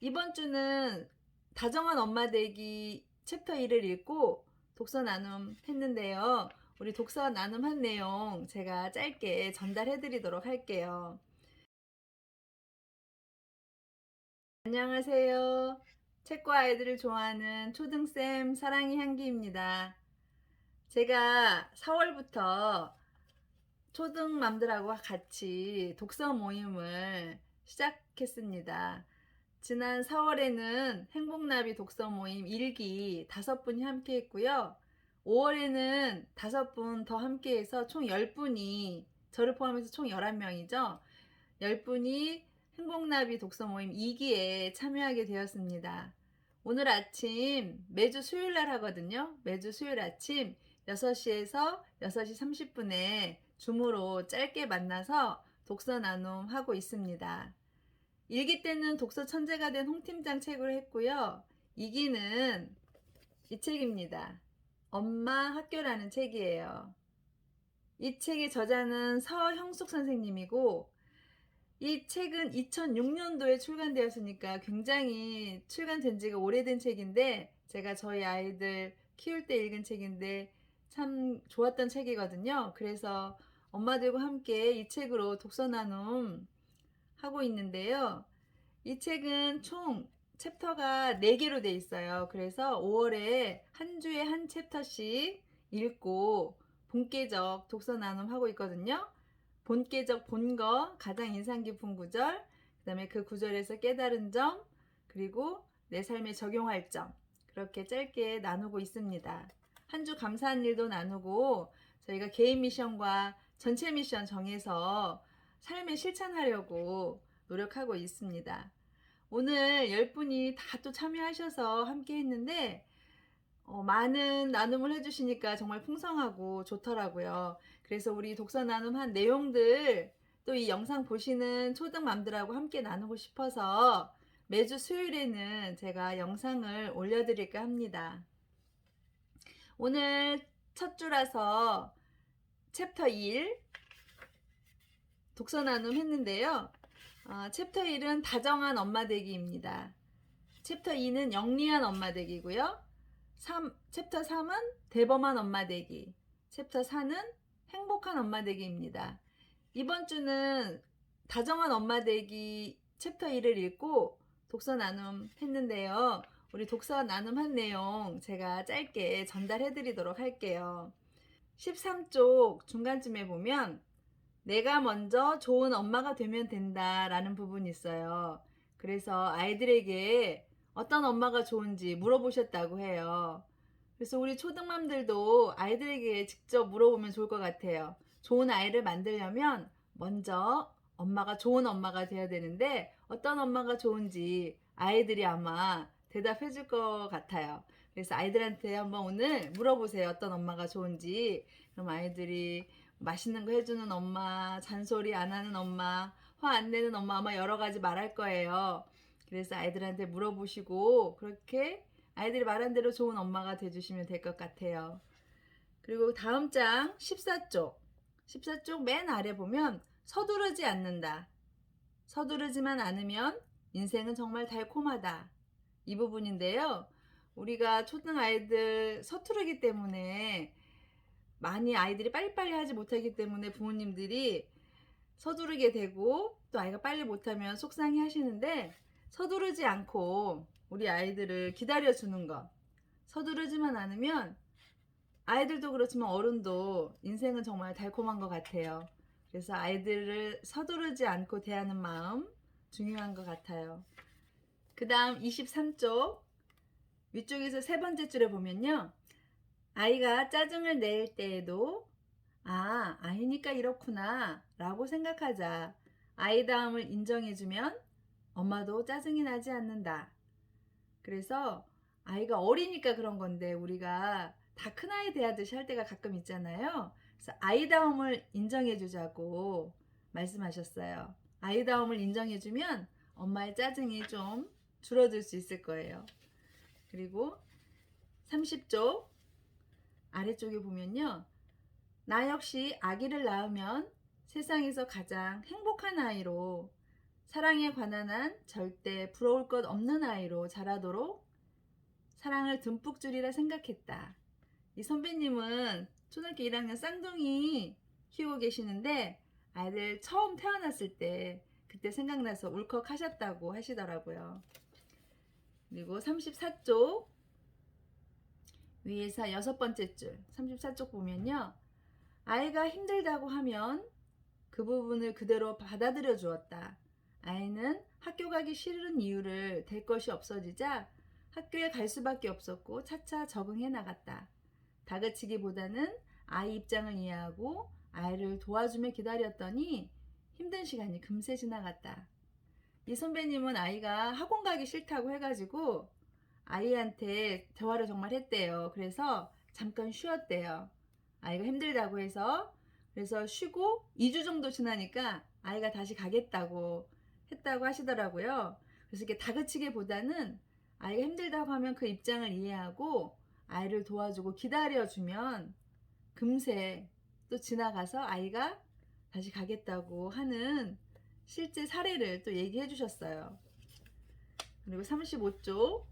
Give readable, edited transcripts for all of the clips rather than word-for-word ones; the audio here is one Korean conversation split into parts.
이번 주는 다정한 엄마 되기 챕터 1을 읽고 독서 나눔 했는데요. 우리 독서 나눔한 내용 제가 짧게 전달해 드리도록 할게요. 안녕하세요. 책과 아이들을 좋아하는 초등쌤 사랑의 향기입니다. 제가 4월부터 초등맘들하고 같이 독서 모임을 시작했습니다. 지난 4월에는 행복나비 독서 모임 1기 5분이 함께 했고요. 5월에는 5분 더 함께 해서 총 10분이, 저를 포함해서 총 11명이죠. 10분이 행복나비 독서 모임 2기에 참여하게 되었습니다. 오늘 아침, 매주 수요일 날 하거든요. 매주 수요일 아침 6시에서 6시 30분에 줌으로 짧게 만나서 독서 나눔 하고 있습니다. 1기 때는 독서 천재가 된 홍팀장 책으로 했고요. 2기는 이 책입니다. 엄마 학교라는 책이에요. 이 책의 저자는 서형숙 선생님이고, 이 책은 2006년도에 출간되었으니까 굉장히 출간된 지가 오래된 책인데, 제가 저희 아이들 키울 때 읽은 책인데 참 좋았던 책이거든요. 그래서 엄마들과 함께 이 책으로 독서 나눔 하고 있는데요. 이 책은 총 챕터가 4개로 돼 있어요. 그래서 5월에 한 주에 한 챕터씩 읽고 본계적 독서 나눔 하고 있거든요. 본계적 본거, 가장 인상 깊은 구절, 그 다음에 그 구절에서 깨달은 점, 그리고 내 삶에 적용할 점, 그렇게 짧게 나누고 있습니다. 한 주 감사한 일도 나누고 저희가 개인 미션과 전체 미션 정해서 삶에 실천하려고 노력하고 있습니다. 오늘 10분이 다 또 참여하셔서 함께 했는데 많은 나눔을 해주시니까 정말 풍성하고 좋더라고요. 그래서 우리 독서 나눔한 내용들 또 이 영상 보시는 초등맘들하고 함께 나누고 싶어서 매주 수요일에는 제가 영상을 올려드릴까 합니다. 오늘 첫 주라서 챕터 1 독서 나눔 했는데요. 챕터 1은 다정한 엄마 되기입니다. 챕터 2는 영리한 엄마 되기고요. 챕터 3은 대범한 엄마 되기. 챕터 4는 행복한 엄마 되기입니다. 이번 주는 다정한 엄마 되기 챕터 1을 읽고 독서 나눔 했는데요. 우리 독서 나눔한 내용 제가 짧게 전달해 드리도록 할게요. 13쪽 중간쯤에 보면 내가 먼저 좋은 엄마가 되면 된다라는 부분이 있어요. 그래서 아이들에게 어떤 엄마가 좋은지 물어보셨다고 해요. 그래서 우리 초등맘들도 아이들에게 직접 물어보면 좋을 것 같아요. 좋은 아이를 만들려면 먼저 엄마가 좋은 엄마가 되어야 되는데 어떤 엄마가 좋은지 아이들이 아마 대답해 줄 것 같아요. 그래서 아이들한테 한번 오늘 물어보세요. 어떤 엄마가 좋은지. 그럼 아이들이 맛있는 거 해주는 엄마, 잔소리 안 하는 엄마, 화 안 내는 엄마 아마 여러 가지 말할 거예요. 그래서 아이들한테 물어보시고 그렇게 아이들이 말한 대로 좋은 엄마가 돼주시면 될 것 같아요. 그리고 다음 장 14쪽. 14쪽 맨 아래 보면 서두르지 않는다. 서두르지만 않으면 인생은 정말 달콤하다. 이 부분인데요. 우리가 초등 아이들 서투르기 때문에 많이 아이들이 빨리빨리 하지 못하기 때문에 부모님들이 서두르게 되고 또 아이가 빨리 못하면 속상해 하시는데 서두르지 않고 우리 아이들을 기다려주는 것. 서두르지만 않으면 아이들도 그렇지만 어른도 인생은 정말 달콤한 것 같아요. 그래서 아이들을 서두르지 않고 대하는 마음 중요한 것 같아요. 그 다음 23쪽 위쪽에서 세 번째 줄에 보면요. 아이가 짜증을 낼 때에도 아이니까 이렇구나 라고 생각하자. 아이다움을 인정해주면 엄마도 짜증이 나지 않는다. 그래서 아이가 어리니까 그런 건데 우리가 다 큰아이 대하듯이 할 때가 가끔 있잖아요. 그래서 아이다움을 인정해주자고 말씀하셨어요. 아이다움을 인정해주면 엄마의 짜증이 좀 줄어들 수 있을 거예요. 그리고 30쪽 아래쪽에 보면요. 나 역시 아기를 낳으면 세상에서 가장 행복한 아이로 사랑에 관한 한 절대 부러울 것 없는 아이로 자라도록 사랑을 듬뿍 주리라 생각했다. 이 선배님은 초등학교 1학년 쌍둥이 키우고 계시는데 아이들 처음 태어났을 때 그때 생각나서 울컥 하셨다고 하시더라고요. 그리고 34쪽 위에서 6번째 줄 34쪽 보면요. 아이가 힘들다고 하면 그 부분을 그대로 받아들여 주었다. 아이는 학교 가기 싫은 이유를 댈 것이 없어지자 학교에 갈 수밖에 없었고 차차 적응해 나갔다. 다그치기보다는 아이 입장을 이해하고 아이를 도와주며 기다렸더니 힘든 시간이 금세 지나갔다. 이 선배님은 아이가 학원 가기 싫다고 해가지고 아이한테 대화를 정말 했대요. 그래서 잠깐 쉬었대요. 아이가 힘들다고 해서. 그래서 쉬고 2주 정도 지나니까 아이가 다시 가겠다고 했다고 하시더라고요. 그래서 이렇게 다그치기보다는 아이가 힘들다고 하면 그 입장을 이해하고 아이를 도와주고 기다려주면 금세 또 지나가서 아이가 다시 가겠다고 하는 실제 사례를 또 얘기해 주셨어요. 그리고 35쪽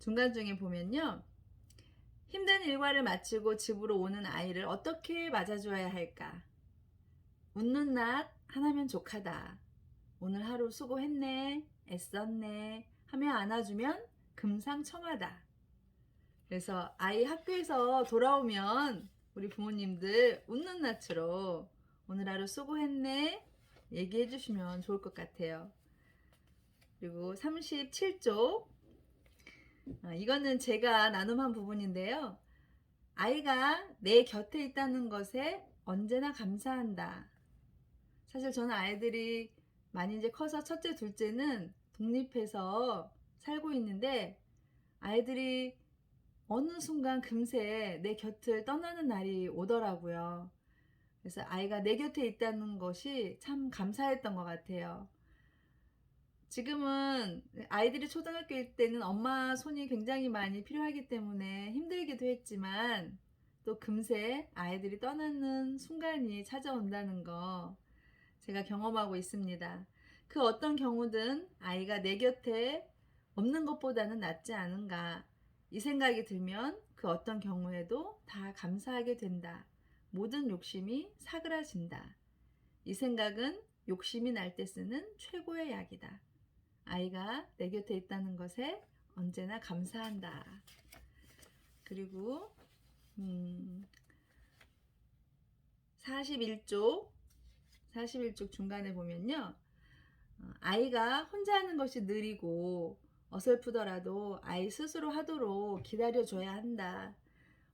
중간중에 보면요. 힘든 일과를 마치고 집으로 오는 아이를 어떻게 맞아줘야 할까? 웃는 낯 하나면 족하다. 오늘 하루 수고했네, 애썼네 하며 안아주면 금상첨화다. 그래서 아이 학교에서 돌아오면 우리 부모님들 웃는 낯으로 오늘 하루 수고했네 얘기해 주시면 좋을 것 같아요. 그리고 37쪽 이거는 제가 나눔한 부분인데요. 아이가 내 곁에 있다는 것에 언제나 감사한다. 사실 저는 아이들이 많이 이제 커서 첫째, 둘째는 독립해서 살고 있는데 아이들이 어느 순간 금세 내 곁을 떠나는 날이 오더라고요. 그래서 아이가 내 곁에 있다는 것이 참 감사했던 것 같아요. 지금은 아이들이 초등학교일 때는 엄마 손이 굉장히 많이 필요하기 때문에 힘들기도 했지만 또 금세 아이들이 떠나는 순간이 찾아온다는 거 제가 경험하고 있습니다. 그 어떤 경우든 아이가 내 곁에 없는 것보다는 낫지 않은가 이 생각이 들면 그 어떤 경우에도 다 감사하게 된다. 모든 욕심이 사그라진다. 이 생각은 욕심이 날 때 쓰는 최고의 약이다. 아이가 내 곁에 있다는 것에 언제나 감사한다. 그리고 41쪽 중간에 보면요. 아이가 혼자 하는 것이 느리고 어설프더라도 아이 스스로 하도록 기다려줘야 한다.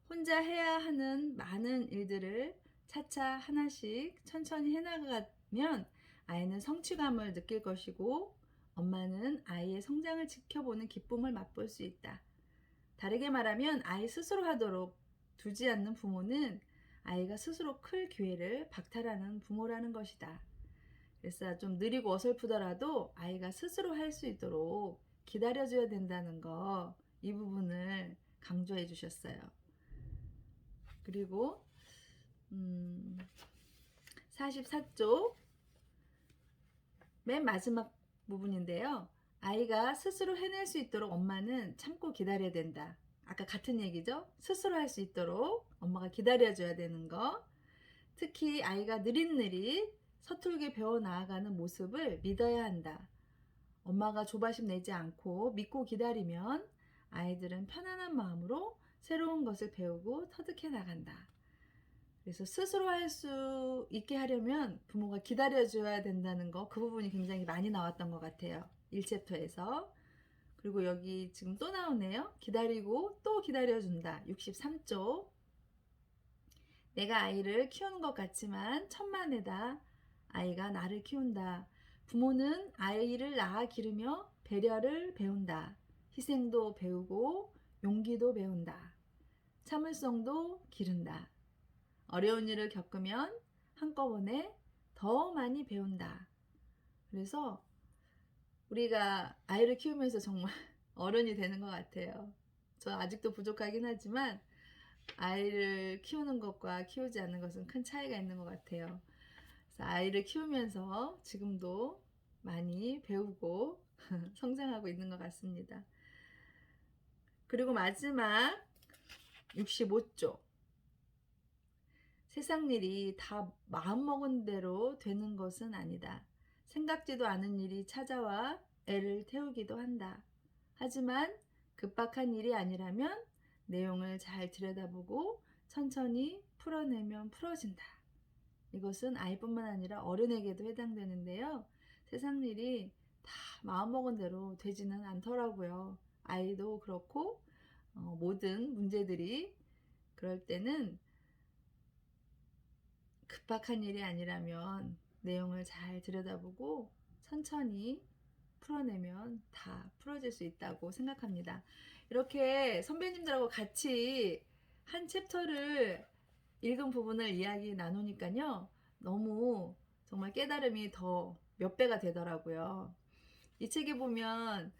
혼자 해야 하는 많은 일들을 차차 하나씩 천천히 해나가면 아이는 성취감을 느낄 것이고 엄마는 아이의 성장을 지켜보는 기쁨을 맛볼 수 있다. 다르게 말하면 아이 스스로 하도록 두지 않는 부모는 아이가 스스로 클 기회를 박탈하는 부모라는 것이다. 그래서 좀 느리고 어설프더라도 아이가 스스로 할 수 있도록 기다려줘야 된다는 거, 이 부분을 강조해 주셨어요. 그리고 44쪽 맨 마지막 부분인데요. 아이가 스스로 해낼 수 있도록 엄마는 참고 기다려야 된다. 아까 같은 얘기죠. 스스로 할 수 있도록 엄마가 기다려줘야 되는 거. 특히 아이가 느릿느릿 서툴게 배워 나아가는 모습을 믿어야 한다. 엄마가 조바심 내지 않고 믿고 기다리면 아이들은 편안한 마음으로 새로운 것을 배우고 터득해 나간다. 그래서 스스로 할 수 있게 하려면 부모가 기다려줘야 된다는 거, 그 부분이 굉장히 많이 나왔던 것 같아요. 1챕터에서. 그리고 여기 지금 또 나오네요. 기다리고 또 기다려준다. 63쪽. 내가 아이를 키우는 것 같지만 천만에다 아이가 나를 키운다. 부모는 아이를 낳아 기르며 배려를 배운다. 희생도 배우고 용기도 배운다. 참을성도 기른다. 어려운 일을 겪으면 한꺼번에 더 많이 배운다. 그래서 우리가 아이를 키우면서 정말 어른이 되는 것 같아요. 저 아직도 부족하긴 하지만 아이를 키우는 것과 키우지 않는 것은 큰 차이가 있는 것 같아요. 그래서 아이를 키우면서 지금도 많이 배우고 성장하고 있는 것 같습니다. 그리고 마지막 65쪽. 세상 일이 다 마음먹은 대로 되는 것은 아니다. 생각지도 않은 일이 찾아와 애를 태우기도 한다. 하지만 급박한 일이 아니라면 내용을 잘 들여다보고 천천히 풀어내면 풀어진다. 이것은 아이뿐만 아니라 어른에게도 해당되는데요. 세상 일이 다 마음먹은 대로 되지는 않더라고요. 아이도 그렇고 모든 문제들이 그럴 때는 급박한 일이 아니라면 내용을 잘 들여다보고 천천히 풀어내면 다 풀어질 수 있다고 생각합니다. 이렇게 선배님들하고 같이 한 챕터를 읽은 부분을 이야기 나누니까요. 너무 정말 깨달음이 더 몇 배가 되더라고요. 이 책에 보면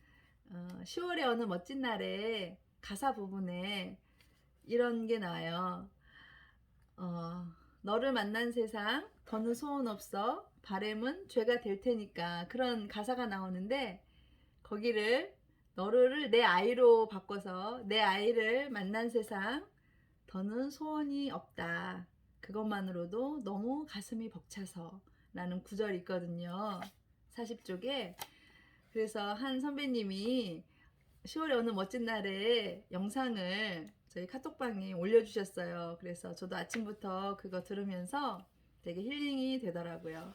10월의 어느 멋진 날에 가사 부분에 이런 게 나와요. 너를 만난 세상 더는 소원 없어 바램은 죄가 될 테니까, 그런 가사가 나오는데 거기를 너를 내 아이로 바꿔서 내 아이를 만난 세상 더는 소원이 없다. 그것만으로도 너무 가슴이 벅차서 라는 구절이 있거든요. 40쪽에. 그래서 한 선배님이 10월의 어느 멋진 날에 영상을 저희 카톡방에 올려주셨어요. 그래서 저도 아침부터 그거 들으면서 되게 힐링이 되더라고요.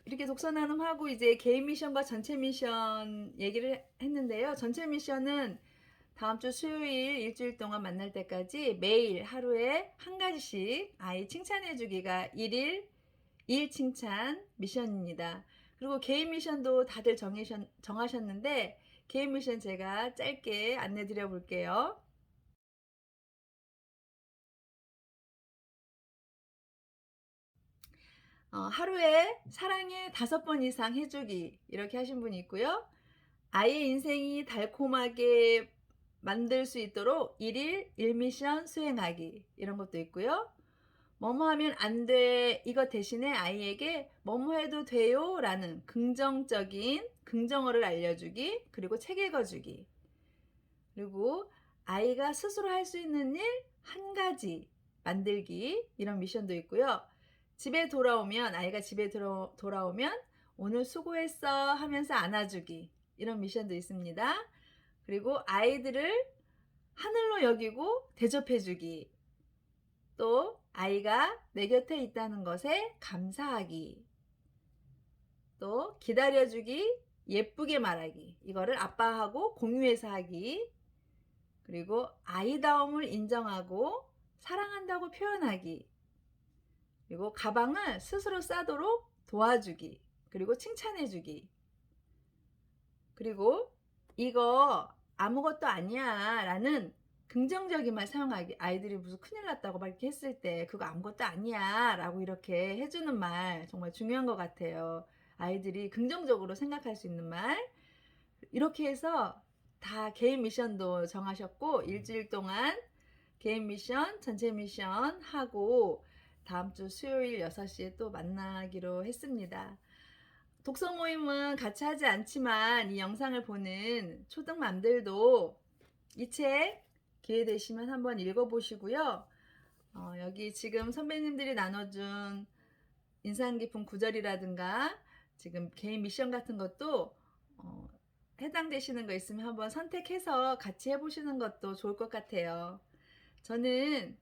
이렇게 독서 나눔하고 이제 개인 미션과 전체 미션 얘기를 했는데요. 전체 미션은 다음 주 수요일 일주일 동안 만날 때까지 매일 하루에 한 가지씩 아이 칭찬해 주기가 1일 1 칭찬 미션입니다. 그리고 개인 미션도 다들 정하셨는데 개인 미션 제가 짧게 안내 드려 볼게요. 하루에 사랑에 5번 이상 해주기, 이렇게 하신 분이 있고요. 아이의 인생이 달콤하게 만들 수 있도록 1일 1미션 수행하기, 이런 것도 있고요. 뭐뭐 하면 안 돼, 이것 대신에 아이에게 뭐뭐 해도 돼요 라는 긍정적인 긍정어를 알려주기, 그리고 책 읽어주기, 그리고 아이가 스스로 할 수 있는 일 한 가지 만들기, 이런 미션도 있고요. 집에 돌아오면 아이가 집에 돌아오면 오늘 수고했어 하면서 안아주기, 이런 미션도 있습니다. 그리고 아이들을 하늘로 여기고 대접해주기, 또 아이가 내 곁에 있다는 것에 감사하기, 또 기다려주기, 예쁘게 말하기, 이거를 아빠하고 공유해서 하기, 그리고 아이다움을 인정하고 사랑한다고 표현하기, 그리고 가방을 스스로 싸도록 도와주기, 그리고 칭찬해주기, 그리고 이거 아무것도 아니야 라는 긍정적인 말 사용하기. 아이들이 무슨 큰일 났다고 막 이렇게 했을 때 그거 아무것도 아니야 라고 이렇게 해주는 말 정말 중요한 것 같아요. 아이들이 긍정적으로 생각할 수 있는 말. 이렇게 해서 다 개인 미션도 정하셨고 일주일 동안 개인 미션, 전체 미션 하고 다음 주 수요일 6시에 또 만나기로 했습니다. 독서 모임은 같이 하지 않지만 이 영상을 보는 초등맘들도 이 책 기회 되시면 한번 읽어보시고요. 여기 지금 선배님들이 나눠준 인상 깊은 구절이라든가 지금 개인 미션 같은 것도 해당되시는 거 있으면 한번 선택해서 같이 해보시는 것도 좋을 것 같아요. 저는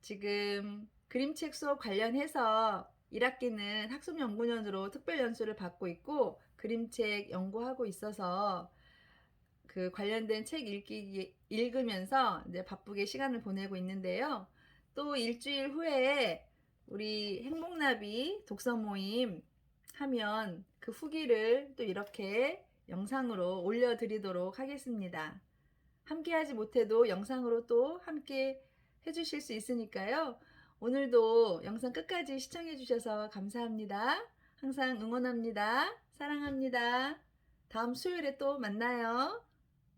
지금 그림책 수업 관련해서 1학기는 학습연구년으로 특별연수를 받고 있고 그림책 연구하고 있어서 그 관련된 책 읽으면서 이제 바쁘게 시간을 보내고 있는데요. 또 일주일 후에 우리 행복나비 독서 모임 하면 그 후기를 또 이렇게 영상으로 올려드리도록 하겠습니다. 함께 하지 못해도 영상으로 또 함께 해주실 수 있으니까요. 오늘도 영상 끝까지 시청해 주셔서 감사합니다. 항상 응원합니다. 사랑합니다. 다음 수요일에 또 만나요.